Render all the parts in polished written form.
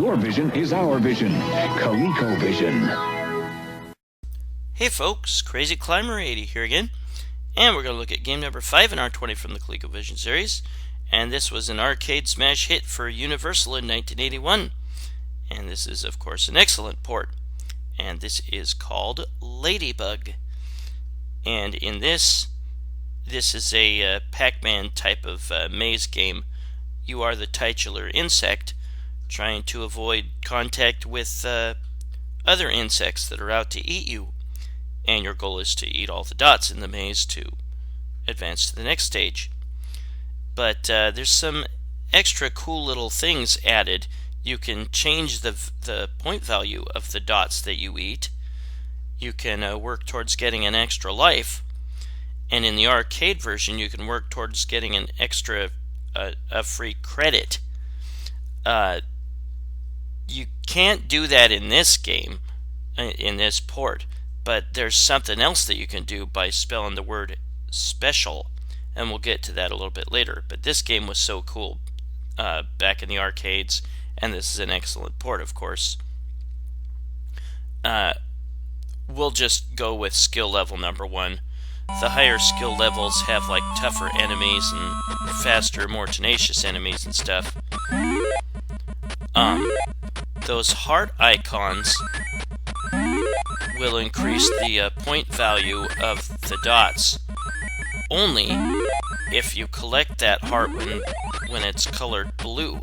Your vision is our vision. Colecovision. Hey folks, Crazy Climber 80 here again, and we're going to look at game number 5 in our 20 from the Colecovision series, and this was an arcade smash hit for Universal in 1981, and this is of course an excellent port, and this is called Ladybug, and in this is a Pac-Man type of maze game. You are the titular insect trying to avoid contact with other insects that are out to eat you, and your goal is to eat all the dots in the maze to advance to the next stage. But there's some extra cool little things added. You can change the point value of the dots that you eat. You can work towards getting an extra life, and in the arcade version you can work towards getting an extra a free credit. You can't do that in this game, in this port, but there's something else that you can do by spelling the word special, and we'll get to that a little bit later. But this game was so cool back in the arcades, and this is an excellent port, of course. We'll just go with skill level number 1. The higher skill levels have like tougher enemies and faster, more tenacious enemies and stuff. Those heart icons will increase the point value of the dots only if you collect that heart when it's colored blue.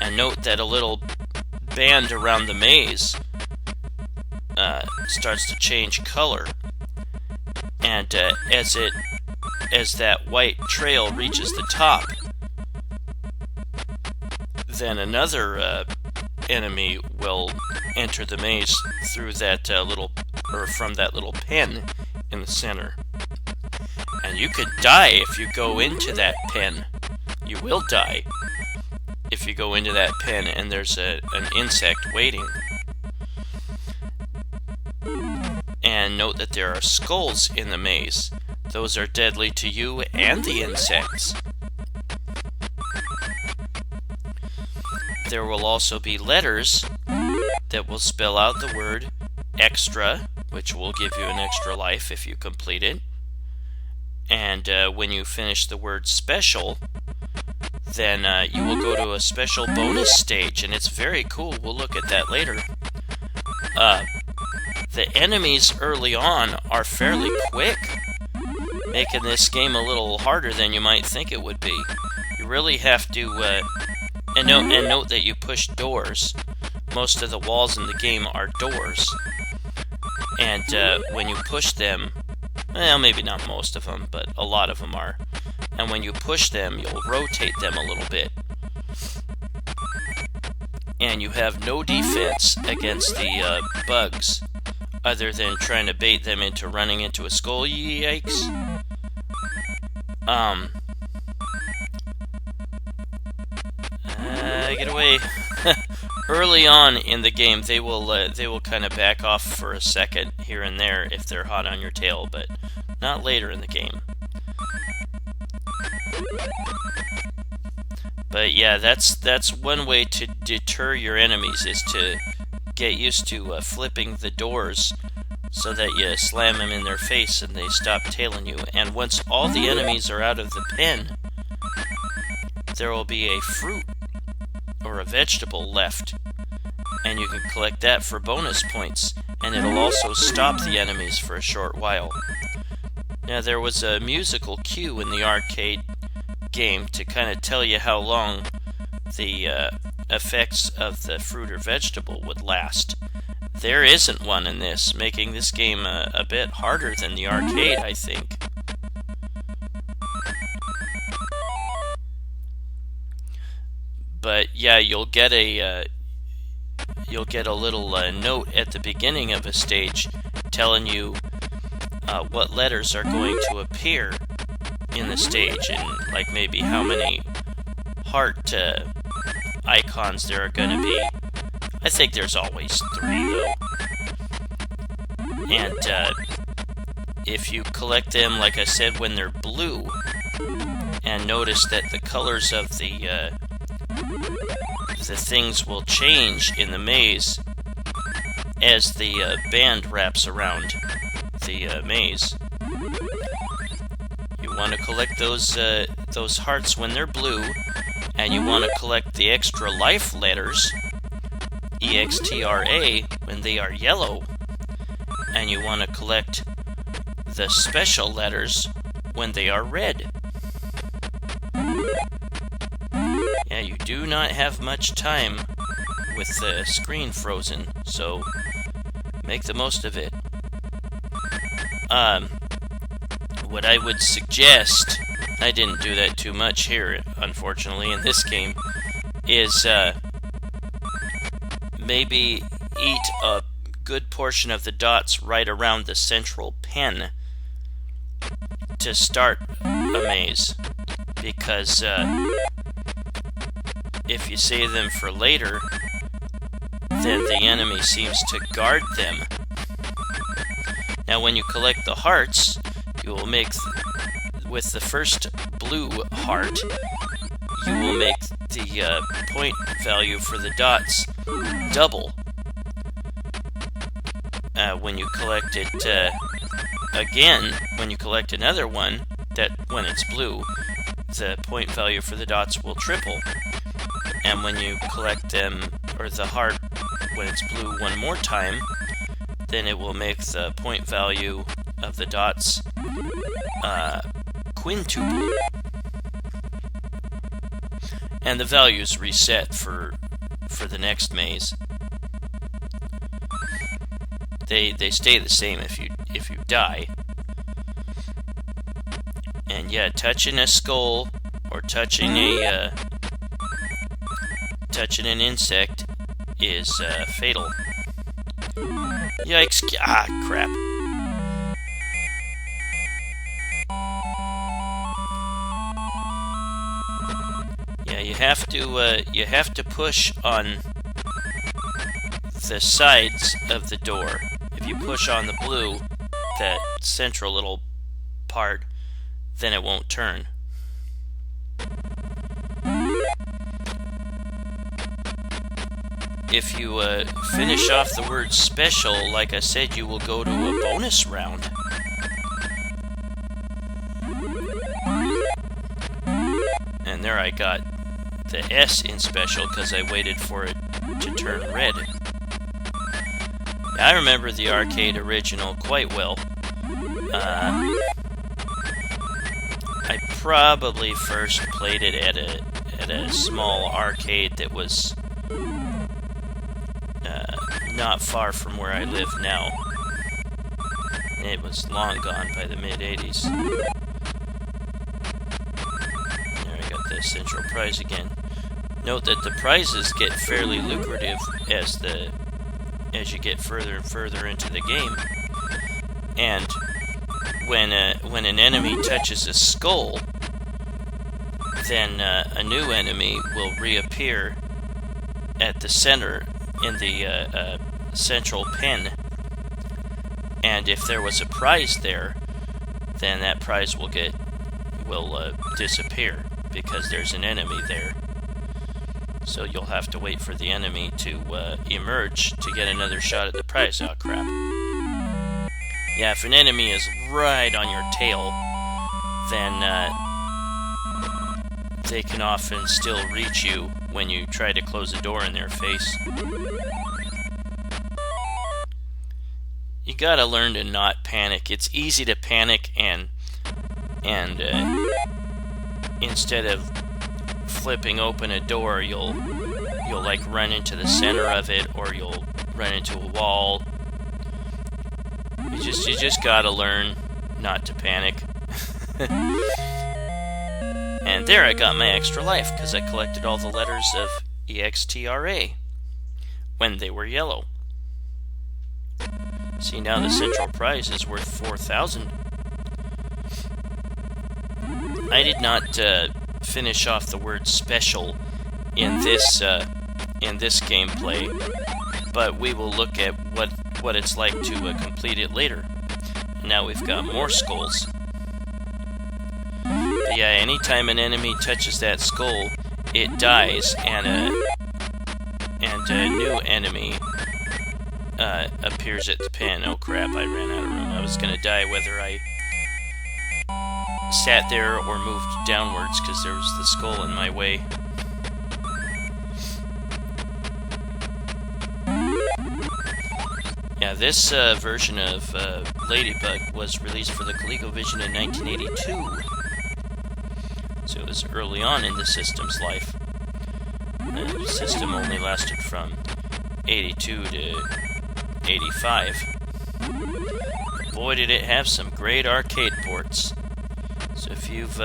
And note that a little band around the maze starts to change color, and as that white trail reaches the top, then another enemy will enter the maze through that from that little pen in the center. And you could die if you go into that pen. You will die if you go into that pen and there's an insect waiting. And note that there are skulls in the maze. Those are deadly to you and the insects. There will also be letters that will spell out the word extra, which will give you an extra life if you complete it. And when you finish the word special, then you will go to a special bonus stage, and it's very cool. We'll look at that later. The enemies early on are fairly quick, making this game a little harder than you might think it would be. You really have to, and note that you push doors. Most of the walls in the game are doors, and when you push them, well, maybe not most of them, but a lot of them are. And when you push them, you'll rotate them a little bit. And you have no defense against the bugs, other than trying to bait them into running into a skull. Yikes. Get away. Early on in the game, they will kind of back off for a second here and there if they're hot on your tail, but not later in the game. But yeah, that's one way to deter your enemies, is to get used to flipping the doors so that you slam them in their face and they stop tailing you. And once all the enemies are out of the pen, there will be a fruit or a vegetable left, and you can collect that for bonus points, and it'll also stop the enemies for a short while. Now, there was a musical cue in the arcade game to kind of tell you how long the effects of the fruit or vegetable would last. There isn't one in this, making this game a bit harder than the arcade, I think. But yeah, you'll get a little note at the beginning of a stage telling you what letters are going to appear in the stage, and like maybe how many heart icons there are going to be. I think there's always 3 though. And if you collect them, like I said, when they're blue, and notice that the colors of the the things will change in the maze as the band wraps around the maze. You want to collect those hearts when they're blue, and you want to collect the extra life letters, EXTRA, when they are yellow, and you want to collect the special letters when they are red. Yeah, you do not have much time with the screen frozen, so make the most of it. What I would suggest, I didn't do that too much here, unfortunately, in this game, is maybe eat a good portion of the dots right around the central pen to start a maze, because if you save them for later, then the enemy seems to guard them. Now when you collect the hearts, you will make, with the first blue heart, you will make the point value for the dots double. When you collect it again, when you collect another one, that when it's blue, the point value for the dots will triple. And when you collect them, or the heart, when it's blue one more time, then it will make the point value of the dots quintuple. And the values reset for the next maze. They stay the same if you die. And yeah, touching a skull or touching an insect is fatal. Yikes! Ah, crap. Yeah, you have to push on the sides of the door. If you push on the blue, that central little part, then it won't turn. If you finish off the word special, like I said, you will go to a bonus round. And there I got the S in special because I waited for it to turn red. I remember the arcade original quite well. I probably first played it at a small arcade that was not far from where I live now. It was long gone by the mid-80s. There I got the central prize again. Note that the prizes get fairly lucrative as you get further and further into the game. And when an enemy touches a skull, then a new enemy will reappear at the center in the central pen. And if there was a prize there, then that prize will disappear because there's an enemy there. So you'll have to wait for the enemy to emerge to get another shot at the prize. Oh, crap. Yeah, if an enemy is right on your tail, then they can often still reach you when you try to close a door in their face. You gotta learn to not panic. It's easy to panic and instead of flipping open a door, you'll like run into the center of it, or you'll run into a wall. You just gotta learn not to panic. And there I got my extra life because I collected all the letters of EXTRA when they were yellow. See, now the central prize is worth 4,000. I did not finish off the word special in this gameplay, but we will look at what it's like to complete it later. Now we've got more skulls. But yeah, anytime an enemy touches that skull, it dies, and a new enemy appears at the pen. Oh crap, I ran out of room. I was gonna die whether I sat there or moved downwards because there was the skull in my way. Yeah, this version of Ladybug was released for the Colecovision in 1982. So it was early on in the system's life. The system only lasted from 82 to 85. But boy, did it have some great arcade ports. So if you've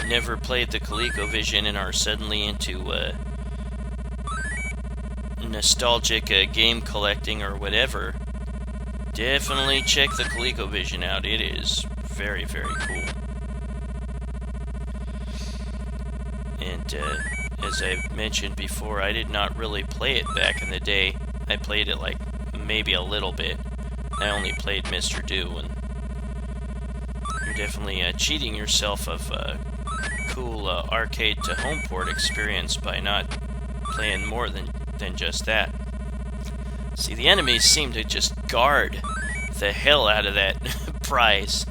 never played the Colecovision and are suddenly into nostalgic game collecting or whatever, definitely check the Colecovision out. It is very, very cool. And as I mentioned before, I did not really play it back in the day. I played it like maybe a little bit. I only played Mr. Do, and you're definitely cheating yourself of a cool arcade to home port experience by not playing more than just that. See, the enemies seem to just guard the hell out of that prize.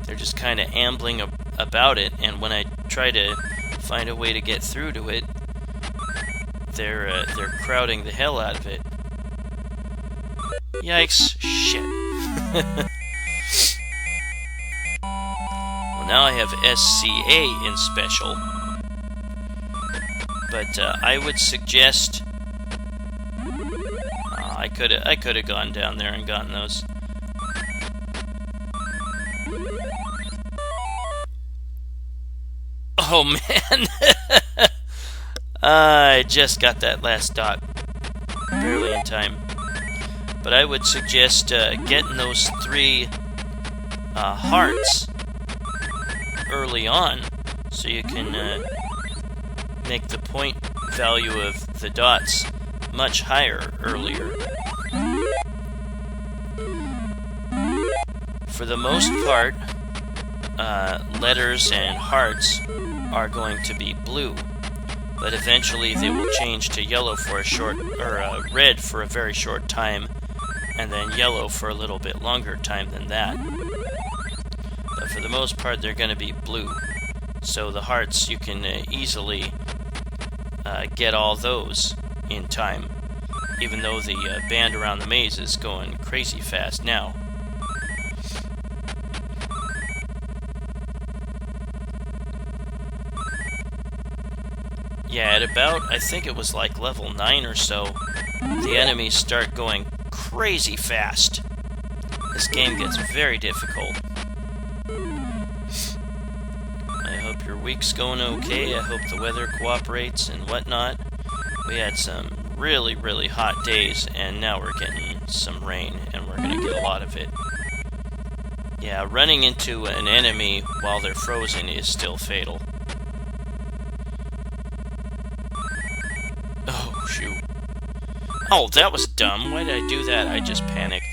They're just kind of ambling about it, and when I try to find a way to get through to it, they're crowding the hell out of it. Yikes. Shit. Well, now I have SCA in special, but I would suggest I could have gone down there and gotten those. Oh man, I just got that last dot barely in time. But I would suggest getting those 3 hearts early on, so you can make the point value of the dots much higher earlier. For the most part, letters and hearts are going to be blue, but eventually they will change to yellow for a short, or red for a very short time, and then yellow for a little bit longer time than that. But for the most part, they're going to be blue. So the hearts, you can easily get all those in time, even though the band around the maze is going crazy fast now. Yeah, at about, I think it was like level 9 or so, the enemies start going crazy fast. This game gets very difficult. I hope your week's going okay. I hope the weather cooperates and whatnot. We had some really, really hot days, and now we're getting some rain, and we're going to get a lot of it. Yeah, running into an enemy while they're frozen is still fatal. Oh, shoot. Oh, that was dumb. Why did I do that? I just panicked.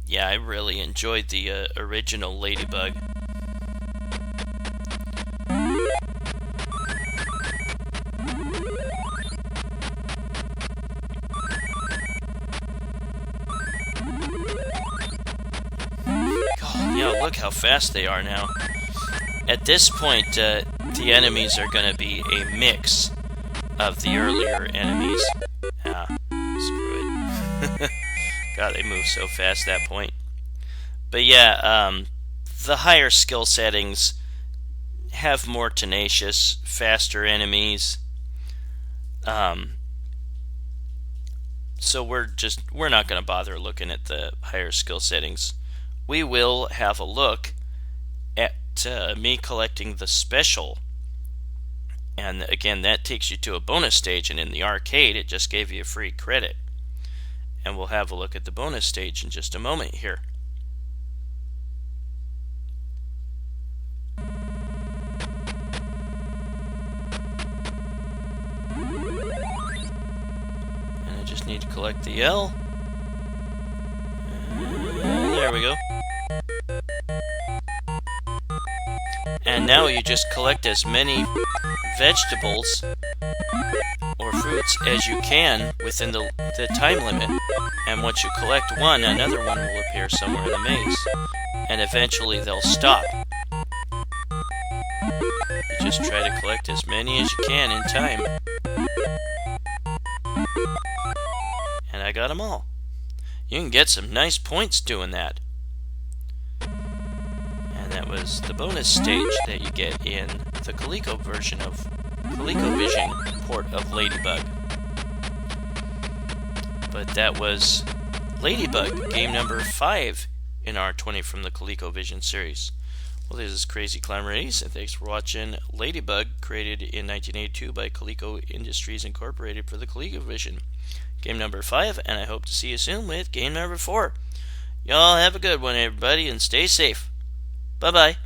Yeah, I really enjoyed the original Ladybug. Yeah, look how fast they are now. At this point, the enemies are going to be a mix of the earlier enemies. Ah, screw it. God, they move so fast at that point. But yeah, the higher skill settings have more tenacious, faster enemies. So we're not going to bother looking at the higher skill settings. We will have a look at me collecting the special. And again, that takes you to a bonus stage, and in the arcade, it just gave you a free credit. And we'll have a look at the bonus stage in just a moment here. And I need to collect the L. There we go. And now you just collect as many vegetables or fruits as you can within the time limit. And once you collect one, another one will appear somewhere in the maze. And eventually they'll stop. You just try to collect as many as you can in time. And I got them all. You can get some nice points doing that. And that was the bonus stage that you get in the Coleco version of Colecovision port of Ladybug. But that was Ladybug, game number 5 in our 20 from the Colecovision series. Well, this is Crazy Climber 80s, and thanks for watching Ladybug, created in 1982 by Coleco Industries Incorporated for the Colecovision. Game number 5, and I hope to see you soon with game number 4. Y'all have a good one, everybody, and stay safe. Bye-bye.